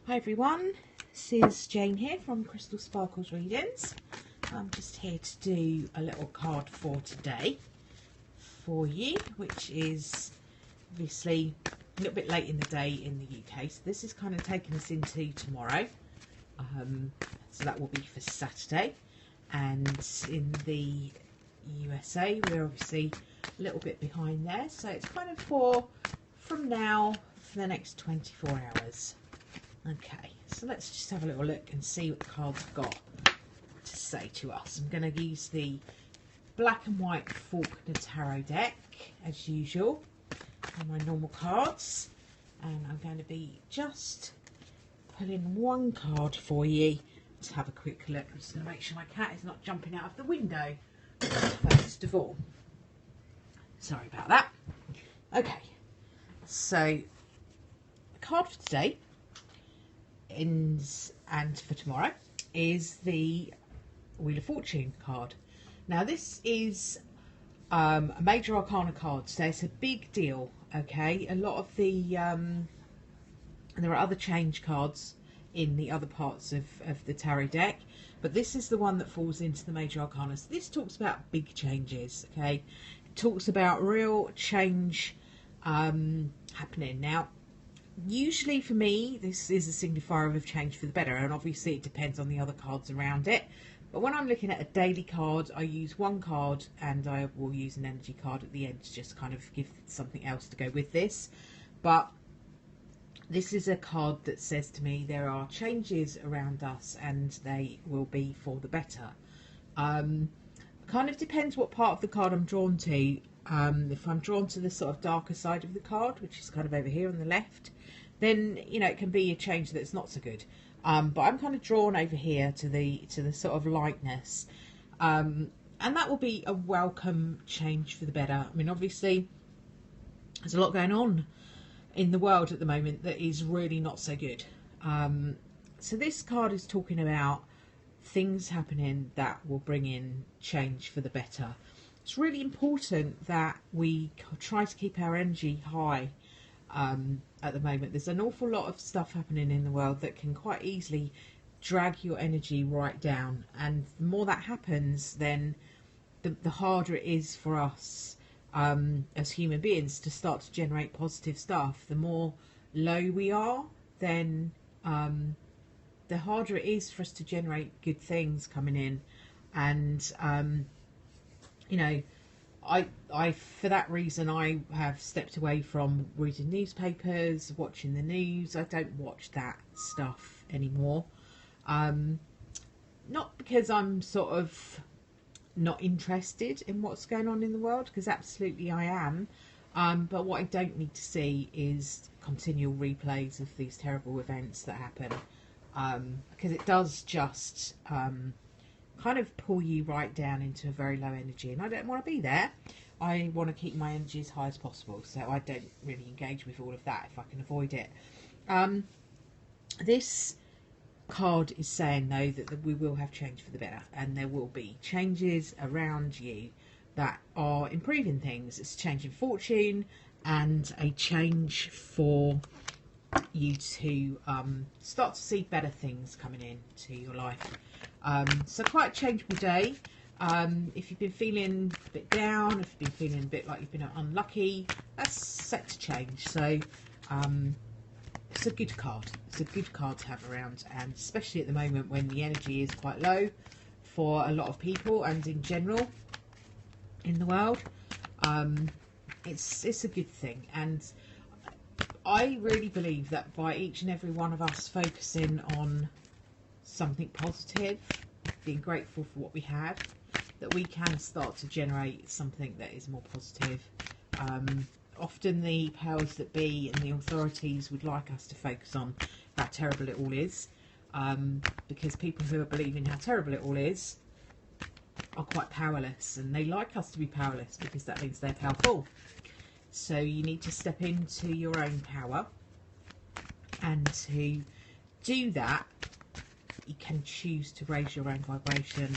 Hi everyone, this is Jane here from Crystal Sparkles Readings. I'm just here to do a little card for today for you, which is obviously a little bit late in the day in the UK. So this is kind of taking us into tomorrow. So that will be for Saturday. And in the USA, we're obviously a little bit behind there. So it's kind of from now for the next 24 hours. Okay, so let's just have a little look and see what the cards have got to say to us. I'm going to use the black and white Faulkner tarot deck as usual on my normal cards, and I'm going to be just pulling one card for you. Let's have a quick look. I'm just going to make sure my cat is not jumping out of the window first of all. Sorry about that. Okay, so the card for today and for tomorrow is the Wheel of Fortune card. Now this is a major arcana card, so it's a big deal. Okay, a lot of the and there are other change cards in the other parts of the tarot deck, but this is the one that falls into the major arcana. So this talks about big changes. Okay, it talks about real change happening. Now usually for me this is a signifier of change for the better, and obviously it depends on the other cards around it, but when I'm looking at a daily card I use one card and I will use an energy card at the end to just kind of give something else to go with this. But this is a card that says to me there are changes around us and they will be for the better. Kind of depends what part of the card I'm drawn to. If I'm drawn to the sort of darker side of the card, which is kind of over here on the left, then you know it can be a change that's not so good. But I'm kind of drawn over here to the sort of lightness, and that will be a welcome change for the better. I mean, obviously there's a lot going on in the world at the moment that is really not so good. So this card is talking about things happening that will bring in change for the better. It's really important that we try to keep our energy high at the moment. There's an awful lot of stuff happening in the world that can quite easily drag your energy right down, and the more that happens, then the harder it is for us as human beings to start to generate positive stuff. The more low we are, then the harder it is for us to generate good things coming in. And you know, I for that reason I have stepped away from reading newspapers, watching the news. I don't watch that stuff anymore. Not because I'm sort of not interested in what's going on in the world, because absolutely I am. But what I don't need to see is continual replays of these terrible events that happen, because it does just kind of pull you right down into a very low energy, and I don't want to be there. I want to keep my energy as high as possible, so I don't really engage with all of that if I can avoid it. This card is saying though that we will have change for the better, and there will be changes around you that are improving things. It's a change in fortune and a change for you to start to see better things coming into your life. So quite a changeable day. If you've been feeling a bit down, if you've been feeling a bit like you've been unlucky, that's set to change. So it's a good card. It's a good card to have around, and especially at the moment when the energy is quite low for a lot of people and in general in the world. It's a good thing, and I really believe that by each and every one of us focusing on something positive, being grateful for what we had, that we can start to generate something that is more positive. Often the powers that be and the authorities would like us to focus on how terrible it all is, because people who are believing how terrible it all is are quite powerless, and they like us to be powerless because that means they're powerful. So you need to step into your own power, and to do that you can choose to raise your own vibration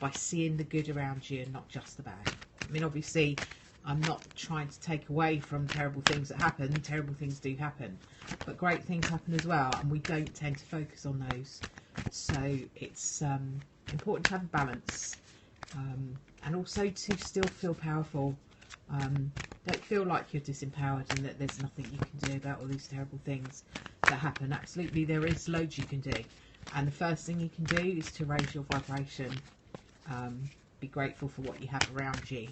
by seeing the good around you and not just the bad. I mean, obviously I'm not trying to take away from terrible things that happen. Terrible things do happen, but great things happen as well, and we don't tend to focus on those. So it's important to have a balance, and also to still feel powerful. Don't feel like you're disempowered and that there's nothing you can do about all these terrible things that happen. Absolutely, there is loads you can do, and the first thing you can do is to raise your vibration. Be grateful for what you have around you.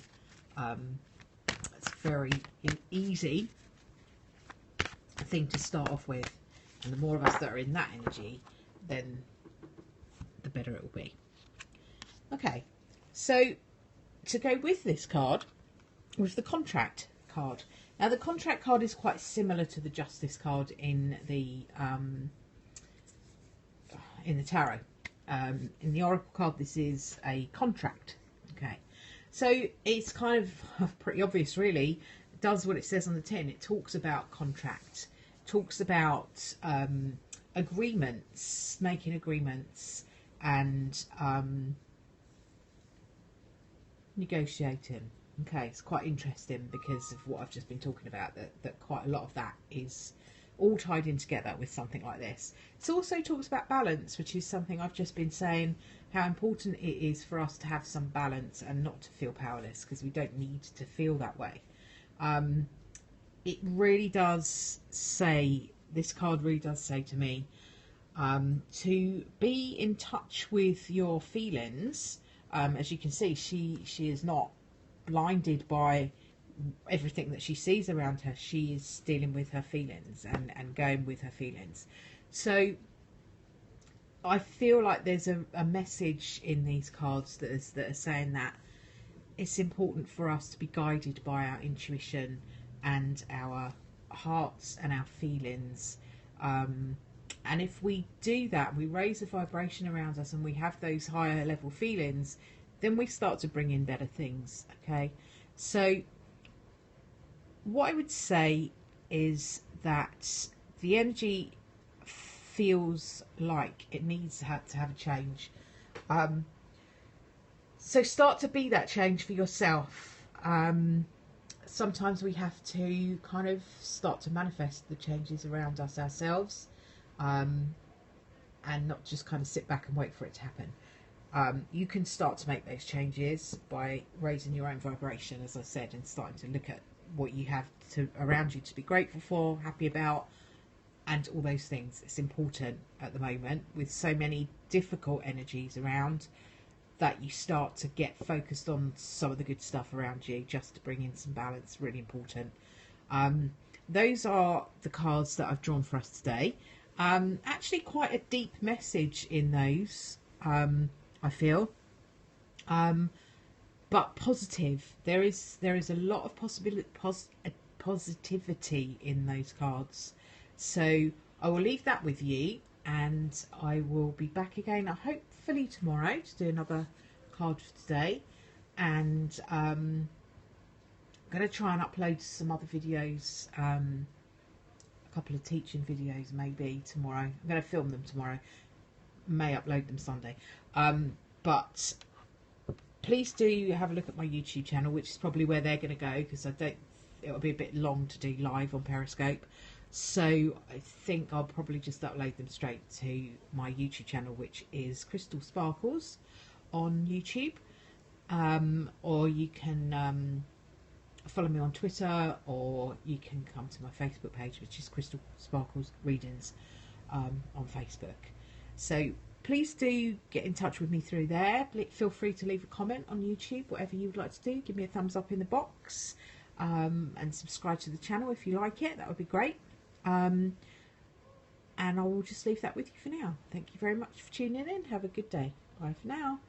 It's very easy thing to start off with, and the more of us that are in that energy, then the better it will be. Okay, so to go with this card was the contract card. Now the contract card is quite similar to the justice card in the tarot. In the oracle card, this is a contract. Okay, so it's kind of pretty obvious, really. It does what it says on the tin. It talks about contract, talks about agreements, making agreements, and negotiating. Okay, it's quite interesting because of what I've just been talking about, that quite a lot of that is all tied in together with something like this. It also talks about balance, which is something I've just been saying, how important it is for us to have some balance and not to feel powerless, because we don't need to feel that way. It really does say, this card really does say to me, to be in touch with your feelings. As you can see, she is not blinded by everything that she sees around her. She is dealing with her feelings and going with her feelings. So I feel like there's a message in these cards that are saying that it's important for us to be guided by our intuition and our hearts and our feelings. And if we do that, we raise the vibration around us and we have those higher level feelings, then we start to bring in better things. Okay, so what I would say is that the energy feels like it needs to have a change. So start to be that change for yourself. Sometimes we have to kind of start to manifest the changes around us ourselves, and not just kind of sit back and wait for it to happen. You can start to make those changes by raising your own vibration, as I said, and starting to look at what you have around you to be grateful for, happy about, and all those things. It's important at the moment with so many difficult energies around that you start to get focused on some of the good stuff around you, just to bring in some balance. Really important. Those are the cards that I've drawn for us today. Actually quite a deep message in those, I feel, but positive. There is a lot of positivity in those cards. So I will leave that with you, and I will be back again hopefully tomorrow to do another card for today. And I'm going to try and upload some other videos, a couple of teaching videos maybe tomorrow. I'm going to film them tomorrow, may upload them Sunday. But please do have a look at my YouTube channel, which is probably where they're going to go, because it'll be a bit long to do live on Periscope. So I think I'll probably just upload them straight to my YouTube channel, which is Crystal Sparkles on YouTube. Or you can follow me on Twitter, or you can come to my Facebook page, which is Crystal Sparkles Readings on Facebook. So please do get in touch with me through there. Feel free to leave a comment on YouTube, whatever you would like to do. Give me a thumbs up in the box, and subscribe to the channel if you like it. That would be great. And I will just leave that with you for now. Thank you very much for tuning in. Have a good day. Bye for now.